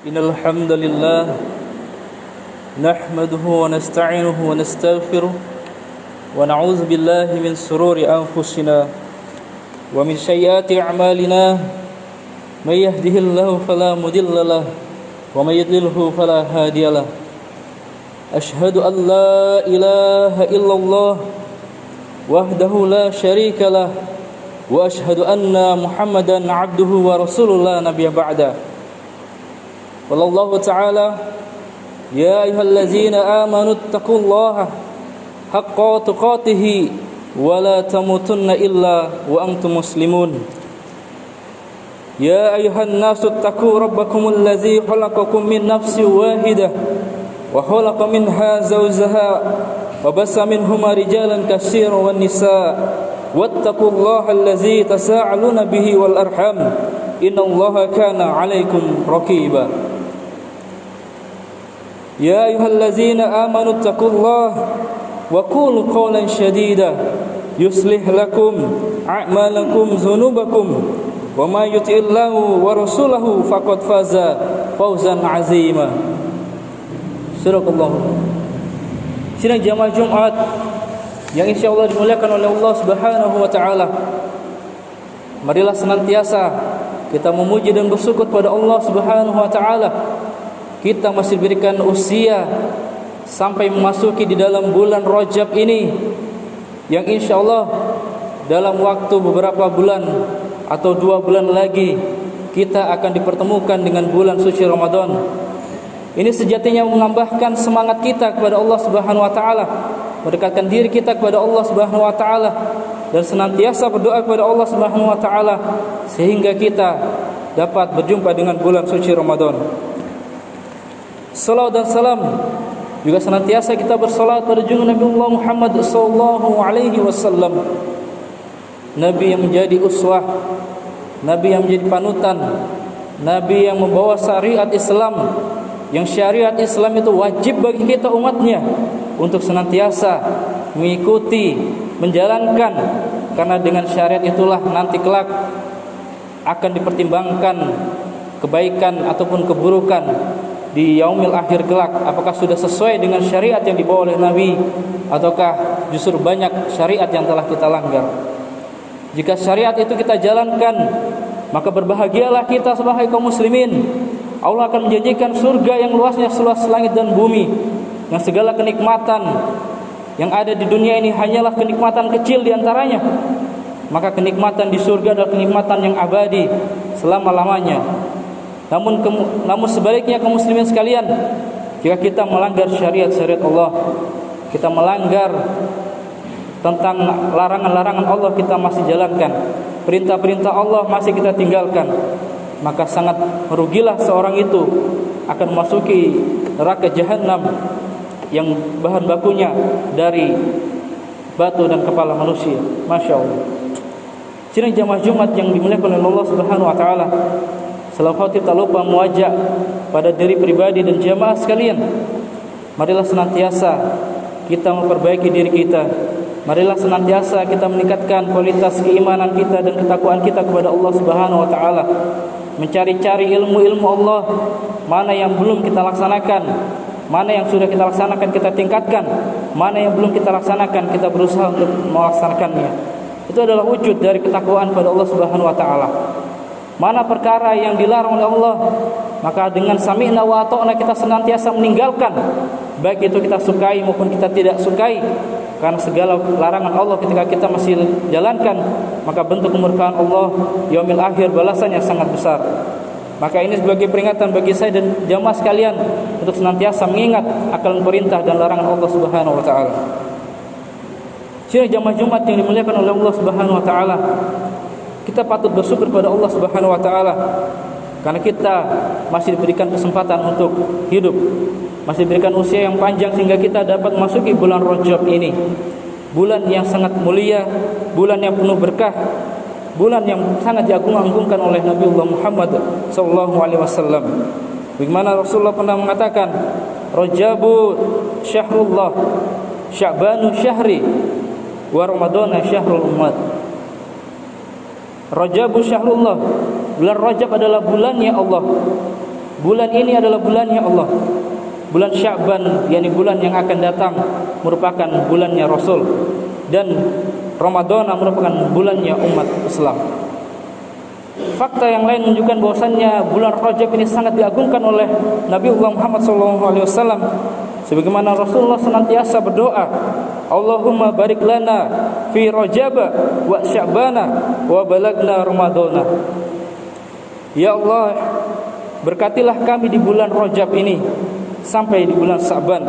إن الحمد لله نحمده ونستعينه ونستغفره ونعوذ بالله من شرور أنفسنا ومن سيئات أعمالنا من يهده الله فلا مضل له ومن يضلله فلا هادي له أشهد أن لا إله إلا الله وحده لا شريك له وأشهد أن محمدا عبده ورسوله لا نبي بعده. قال الله تعالى يا أيها الذين آمنوا اتقوا الله حق تقاته ولا تموتن إلا وأنتم مسلمون. يا أيها الناس اتقوا ربكم الذي خلقكم من نفس واحدة وخلق منها زوجها وبث منهما رجالا كثيرا والنساء واتقوا الله الذي تساءلون به والأرحام إن الله كان عليكم رقيبا. يا أيها الذين آمنوا اتقوا الله وقولوا قولا سديدا يصلح لكم أعمالكم ذنوبكم وما يطع الله ورسوله فقد فاز فوزا عظيما. Subhanallah. Sidang jamaah Jumat yang insyaallah dimuliakan oleh Allah Subhanahu wa taala. Marilah senantiasa kita memuji dan bersyukur pada Allah Subhanahu wa taala. Kita masih diberikan usia sampai memasuki di dalam bulan Rajab ini yang insyaallah dalam waktu beberapa bulan atau 2 bulan lagi kita akan dipertemukan dengan bulan suci Ramadan. Ini sejatinya menambahkan semangat kita kepada Allah Subhanahu wa taala, mendekatkan diri kita kepada Allah Subhanahu wa taala dan senantiasa berdoa kepada Allah Subhanahu wa taala sehingga kita dapat berjumpa dengan bulan suci Ramadan. Salawat dan salam juga senantiasa kita bersolat pada junjungan Nabi Allah Muhammad sallallahu alaihi wasallam. Nabi yang menjadi uswah, Nabi yang menjadi panutan, Nabi yang membawa syariat Islam, yang syariat Islam itu wajib bagi kita umatnya untuk senantiasa mengikuti, menjalankan, karena dengan syariat itulah nanti kelak akan dipertimbangkan kebaikan ataupun keburukan di yaumil akhir kelak, apakah sudah sesuai dengan syariat yang dibawa oleh Nabi ataukah justru banyak syariat yang telah kita langgar. Jika syariat itu kita jalankan, maka berbahagialah kita sebagai kaum muslimin. Allah akan menjanjikan surga yang luasnya seluas langit dan bumi, yang segala kenikmatan yang ada di dunia ini hanyalah kenikmatan kecil di antaranya. Maka kenikmatan di surga adalah kenikmatan yang abadi selama-lamanya. Namun sebaliknya kaum muslimin sekalian, jika kita melanggar syariat-syariat Allah, kita melanggar tentang larangan-larangan Allah kita masih jalankan, perintah-perintah Allah masih kita tinggalkan, maka sangat merugilah seorang itu akan memasuki neraka jahanam yang bahan bakunya dari batu dan kepala manusia. Masya Allah. Sidang jamaah Jumat yang dimuliakan oleh Allah Subhanahu wa taala, salam khatib tak lupa mengajak pada diri pribadi dan jamaah sekalian, marilah senantiasa kita memperbaiki diri kita. Marilah senantiasa kita meningkatkan kualitas keimanan kita dan ketakwaan kita kepada Allah Subhanahu wa taala. Mencari-cari ilmu-ilmu Allah, mana yang belum kita laksanakan, mana yang sudah kita laksanakan kita tingkatkan, mana yang belum kita laksanakan kita berusaha untuk melaksanakannya. Itu adalah wujud dari ketakwaan pada Allah Subhanahu wa taala. Mana perkara yang dilarang oleh Allah, maka dengan sami'na wa ata'na kita senantiasa meninggalkan, baik itu kita sukai maupun kita tidak sukai. Karena segala larangan Allah ketika kita masih jalankan, maka bentuk kemurkaan Allah yaumil akhir balasannya sangat besar. Maka ini sebagai peringatan bagi saya dan jamaah sekalian untuk senantiasa mengingat akan perintah dan larangan Allah Subhanahu wa taala. Sidang jamaah Jumat yang dimuliakan oleh Allah Subhanahu wa taala, kita patut bersyukur pada Allah Subhanahu wa taala karena kita masih diberikan kesempatan untuk hidup, masih diberikan usia yang panjang sehingga kita dapat memasuki bulan Rajab ini. Bulan yang sangat mulia, bulan yang penuh berkah, bulan yang sangat diagung-agungkan oleh Nabi Allah Muhammad sallallahu alaihi wasallam. Bagaimana Rasulullah pernah mengatakan, Rajabu syahrullah, Sya'banu syahri, wa Ramadhanu syahrul ummat. Rajabu syahrullah, bulan Rajab adalah bulannya Allah. Bulan ini adalah bulannya Allah. Bulan Sya'ban, yakni bulan yang akan datang, merupakan bulannya Rasul, dan Ramadan merupakan bulannya umat Islam. Fakta yang lain menunjukkan bahwasannya bulan Rajab ini sangat diagungkan oleh Nabi Muhammad SAW. Sebagaimana Rasulullah senantiasa berdoa, Allahumma barik lana fi Rajab wa Sya'bana wa balagna Ramadana. Ya Allah, berkatilah kami di bulan Rajab ini sampai di bulan Sya'ban,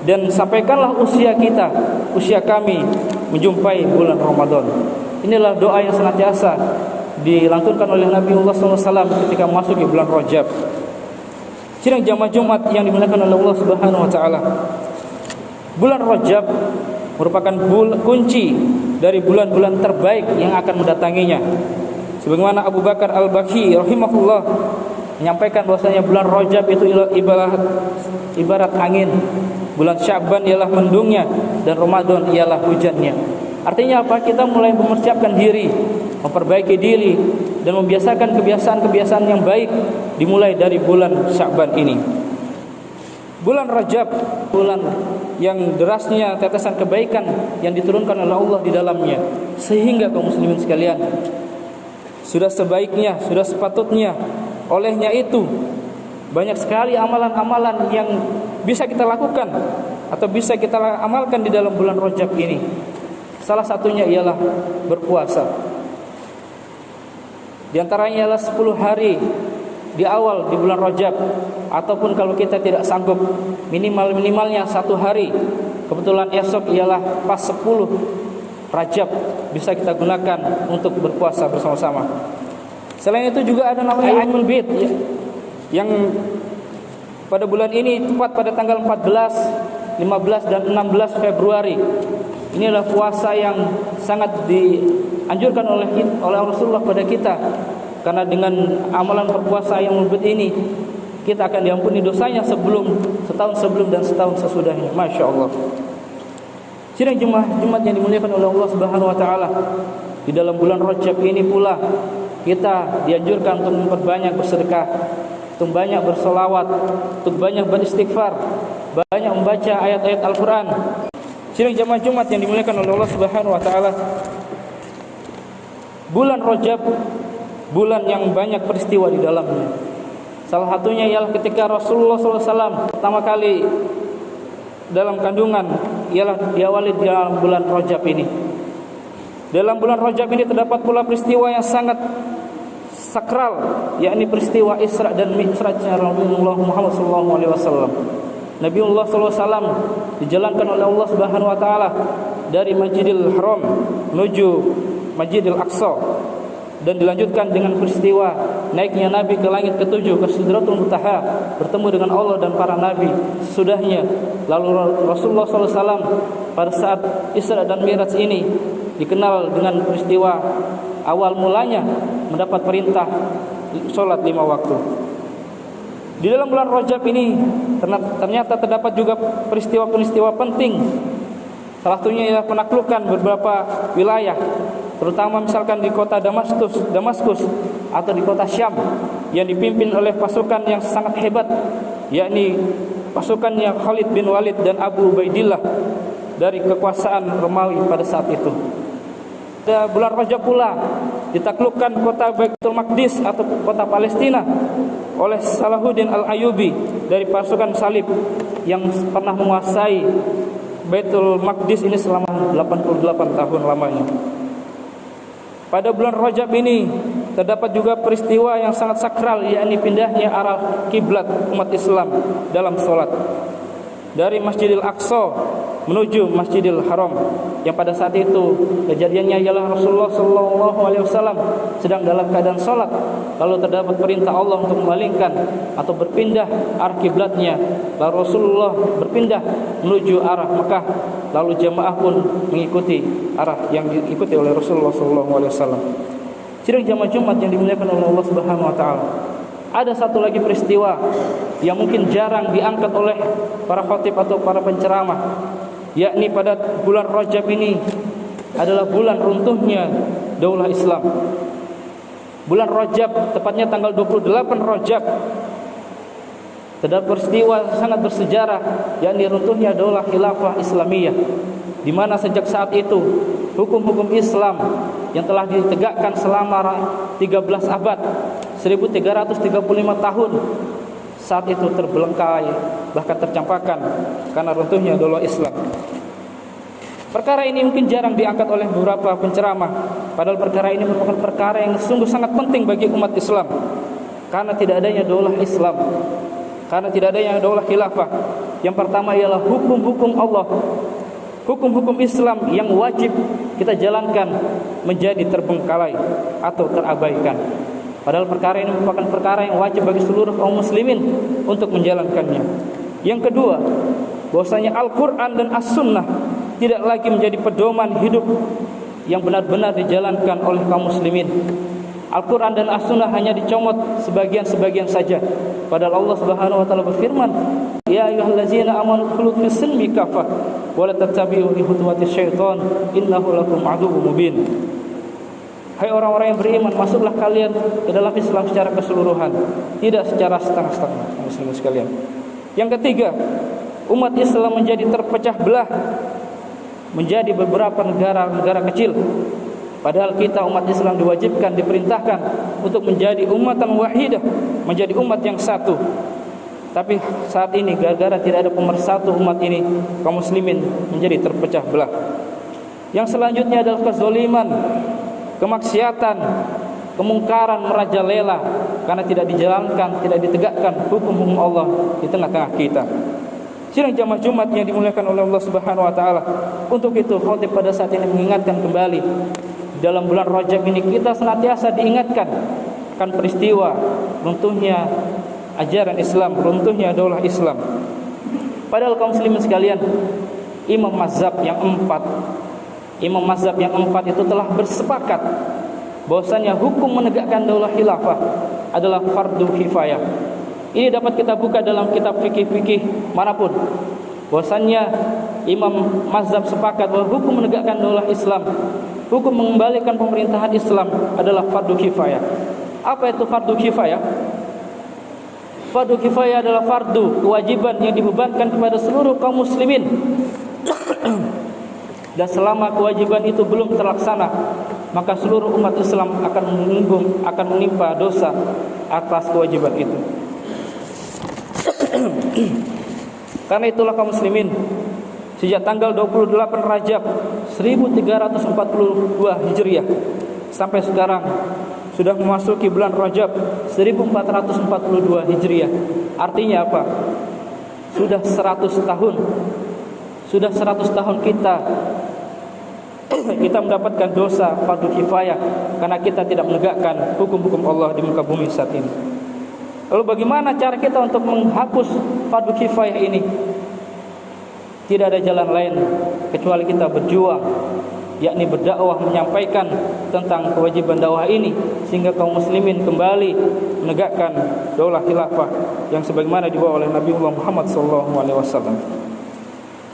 dan sampaikanlah usia kami menjumpai bulan Ramadan. Inilah doa yang senantiasa dilantunkan oleh Nabi SAW ketika masuk di bulan Rajab. Sidang jamaah Jumat yang dimuliakan oleh Allah Subhanahu wa taala. Bulan Rajab merupakan kunci dari bulan-bulan terbaik yang akan mendatanginya. Sebagaimana Abu Bakar Al-Baqi rahimahullah menyampaikan bahwasanya bulan Rajab itu ibarat angin, bulan Sya'ban ialah mendungnya, dan Ramadan ialah hujannya. Artinya apa? Kita mulai mempersiapkan diri, memperbaiki diri, dan membiasakan kebiasaan-kebiasaan yang baik dimulai dari bulan Sya'ban ini. Bulan Rajab, bulan yang derasnya tetesan kebaikan yang diturunkan oleh Allah di dalamnya, sehingga kaum muslimin sekalian, sudah sebaiknya, sudah sepatutnya, olehnya itu banyak sekali amalan-amalan yang bisa kita lakukan atau bisa kita amalkan di dalam bulan Rajab ini. Salah satunya ialah berpuasa. Di antaranya ialah 10 hari di awal di bulan Rajab, ataupun kalau kita tidak sanggup, minimalnya 1 hari. Kebetulan esok ialah pas 10 Rajab, bisa kita gunakan untuk berpuasa bersama-sama. Selain itu juga ada namanya Ayyamul Bid, yang pada bulan ini tepat pada tanggal 14, 15 dan 16 Februari. Inilah puasa yang sangat dianjurkan oleh Rasulullah pada kita, karena dengan amalan berpuasa yang Ayyamul Bid ini kita akan diampuni dosanya setahun sebelum dan setahun sesudahnya. Masya Allah. Sidang Jumat yang dimuliakan oleh Allah Subhanahu wa taala, di dalam bulan Rajab ini pula kita dianjurkan untuk memperbanyak bersedekah, untuk banyak bersolawat, untuk banyak beristighfar, banyak membaca ayat-ayat Al-Quran. Sidang jamaah Jumat yang dimuliakan oleh Allah Subhanahu wa taala, bulan Rajab bulan yang banyak peristiwa di dalamnya. Salah satunya ialah ketika Rasulullah SAW pertama kali dalam kandungan ialah diawali dalam bulan Rajab ini. Dalam bulan Rajab ini terdapat pula peristiwa yang sangat sakral, yakni peristiwa Isra dan Mi'rajnya Rasulullah Muhammad SAW. Nabiullah SAW dijalankan oleh Allah Subhanahu wa taala dari Masjidil Haram menuju Masjidil Aqsa, dan dilanjutkan dengan peristiwa naiknya Nabi ke langit ke-7, ke Sidratul Muntaha, bertemu dengan Allah dan para nabi sesudahnya. Lalu Rasulullah SAW pada saat Isra dan Mi'raj ini dikenal dengan peristiwa awal mulanya mendapat perintah sholat 5 waktu. Di dalam bulan Rajab ini ternyata terdapat juga peristiwa-peristiwa penting. Salah satunya ialah penaklukan beberapa wilayah, terutama misalkan di kota Damaskus atau di kota Syam, yang dipimpin oleh pasukan yang sangat hebat, yakni pasukannya Khalid bin Walid dan Abu Ubaidillah dari kekuasaan Romawi pada saat itu. Pada bulan Rajab pula ditaklukkan kota Baitul Maqdis atau kota Palestina oleh Salahuddin Al-Ayyubi dari pasukan Salib yang pernah menguasai Baitul Maqdis ini selama 88 tahun lamanya. Pada bulan Rajab ini terdapat juga peristiwa yang sangat sakral, yakni pindahnya arah kiblat umat Islam dalam sholat dari Masjidil Aqsa menuju Masjidil Haram, yang pada saat itu kejadiannya ialah Rasulullah SAW sedang dalam keadaan sholat, lalu terdapat perintah Allah untuk memalingkan atau berpindah arah kiblatnya. Lalu Rasulullah berpindah menuju arah Mekah, lalu jamaah pun mengikuti arah yang diikuti oleh Rasulullah SAW. Sidang jamaah Jumat yang dimuliakan oleh Allah Subhanahu wa taala, ada satu lagi peristiwa yang mungkin jarang diangkat oleh para khatib atau para penceramah, yakni pada bulan Rajab ini adalah bulan runtuhnya daulah Islam. Bulan Rajab, tepatnya tanggal 28 Rajab terdapat peristiwa sangat bersejarah, yakni runtuhnya daulah khilafah Islamiyah, di mana sejak saat itu hukum-hukum Islam yang telah ditegakkan selama 13 abad, 1335 tahun, saat itu terbelengkai, bahkan tercampakkan karena runtuhnya daulah Islam. Perkara ini mungkin jarang diangkat oleh beberapa penceramah, padahal perkara ini merupakan perkara yang sungguh sangat penting bagi umat Islam. Karena tidak adanya daulah Islam, karena tidak adanya daulah khilafah, yang pertama ialah hukum-hukum Allah, hukum-hukum Islam yang wajib kita jalankan menjadi terbengkalai atau terabaikan. Padahal perkara ini merupakan perkara yang wajib bagi seluruh kaum muslimin untuk menjalankannya. Yang kedua, bahwasanya Al-Quran dan As-Sunnah tidak lagi menjadi pedoman hidup yang benar-benar dijalankan oleh kaum muslimin. Al-Quran dan As-Sunnah hanya dicomot sebagian-sebagian saja. Padahal Allah Subhanahu wa taala berfirman, "Ya ayyuhallazina amanu udkhulu fis-silmi kafah wa la tattabi'u khutuwatis syaitan innahu lakum aduwwum mubin." Hai orang-orang yang beriman, masuklah kalian ke dalam Islam secara keseluruhan, tidak secara setengah-setengah, muslimin sekalian. Yang ketiga, umat Islam menjadi terpecah belah menjadi beberapa negara kecil. Padahal kita umat Islam diwajibkan, diperintahkan untuk menjadi umatan wahidah, menjadi umat yang satu. Tapi saat ini gara-gara tidak ada pemersatu umat ini, kaum muslimin menjadi terpecah belah. Yang selanjutnya adalah kezaliman, kemaksiatan, kemungkaran merajalela karena tidak dijalankan, tidak ditegakkan hukum-hukum Allah di tengah-tengah kita. Sidang jamaah Jumat yang dimuliakan oleh Allah Subhanahu wa taala. Untuk itu khatib pada saat ini mengingatkan kembali, dalam bulan Rajab ini kita senantiasa diingatkan akan peristiwa runtuhnya ajaran Islam, runtuhnya daulah Islam. Padahal kaum muslimin sekalian, imam mazhab yang empat itu telah bersepakat bahwasanya hukum menegakkan daulah khilafah adalah fardu kifayah. Ini dapat kita buka dalam kitab fikih-fikih manapun, bahwasanya imam mazhab sepakat bahwa hukum menegakkan daulah Islam, hukum mengembalikan pemerintahan Islam adalah fardu kifayah. Apa itu fardu kifayah? Fardu kifayah adalah fardu, kewajiban yang dibebankan kepada seluruh kaum muslimin. Dan selama kewajiban itu belum terlaksana, maka seluruh umat Islam akan menimpa dosa atas kewajiban itu. Karena itulah kaum muslimin, sejak tanggal 28 Rajab 1342 Hijriah sampai sekarang sudah memasuki bulan Rajab 1442 Hijriah. Artinya apa? Sudah 100 tahun. Sudah 100 tahun kita mendapatkan dosa fardu kifayah karena kita tidak menegakkan hukum-hukum Allah di muka bumi saat ini. Lalu bagaimana cara kita untuk menghapus fardu kifayah ini? Tidak ada jalan lain kecuali kita berjuang, yakni berdakwah, menyampaikan tentang kewajiban dakwah ini sehingga kaum muslimin kembali menegakkan daulah khilafah yang sebagaimana dibawa oleh Nabi Muhammad SAW.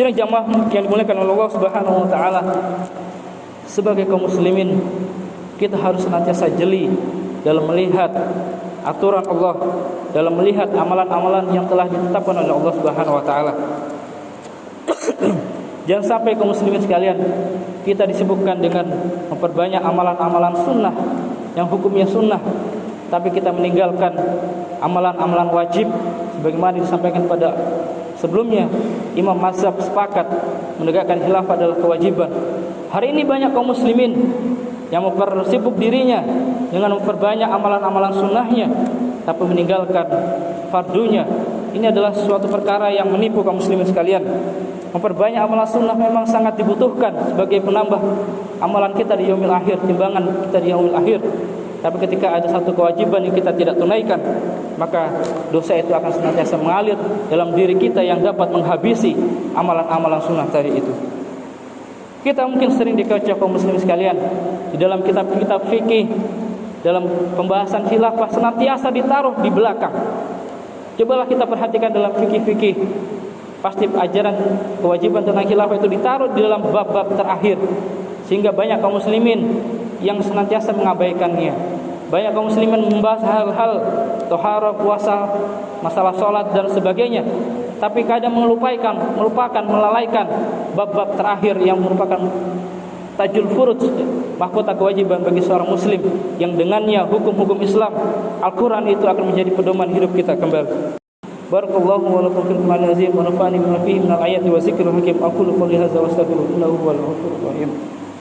Jadi jamaah yang dimuliakan oleh Allah Subhanahu wa taala, sebagai kaum muslimin kita harus senantiasa jeli dalam melihat aturan Allah, dalam melihat amalan-amalan yang telah ditetapkan oleh Allah Subhanahu wa taala. Jangan sampai kaum muslimin sekalian kita disibukkan dengan memperbanyak amalan-amalan sunnah yang hukumnya sunnah, tapi kita meninggalkan amalan-amalan wajib sebagaimana disampaikan pada sebelumnya. Imam mazhab sepakat menegakkan khilafah adalah kewajiban. Hari ini banyak kaum muslimin yang mempersibuk dirinya dengan memperbanyak amalan-amalan sunnahnya, tapi meninggalkan fardunya. Ini adalah suatu perkara yang menipu kaum muslimin sekalian. Memperbanyak amalan sunnah memang sangat dibutuhkan sebagai penambah amalan kita di yaumil akhir, timbangan kita di yaumil akhir. Tapi ketika ada satu kewajiban yang kita tidak tunaikan, maka dosa itu akan senantiasa mengalir dalam diri kita yang dapat menghabisi amalan-amalan sunnah tadi itu. Kita mungkin sering dikocok kaum muslimin sekalian di dalam kitab-kitab fikih, dalam pembahasan khilafah senantiasa ditaruh di belakang. Cobalah kita perhatikan dalam fikih-fikih, pasti ajaran kewajiban tentang khilafah itu ditaruh di dalam bab-bab terakhir, sehingga banyak kaum muslimin yang senantiasa mengabaikannya. Banyak kaum muslimin membahas hal-hal taharah, puasa, masalah sholat dan sebagainya. Tapi kadang melupakan, melalaikan bab-bab terakhir yang merupakan tajul furuj, mahkota kewajiban bagi seorang muslim, yang dengannya hukum-hukum Islam, Al-Quran itu akan menjadi pedoman hidup kita kembali. Barakallahu wa lakum fil Qur'anil azim wa nafa'ani bima fihi minal ayati wa zikril hakim. Aqulu qouli hadza wa astaghfirullaha innahu huwal ghafurur rahim.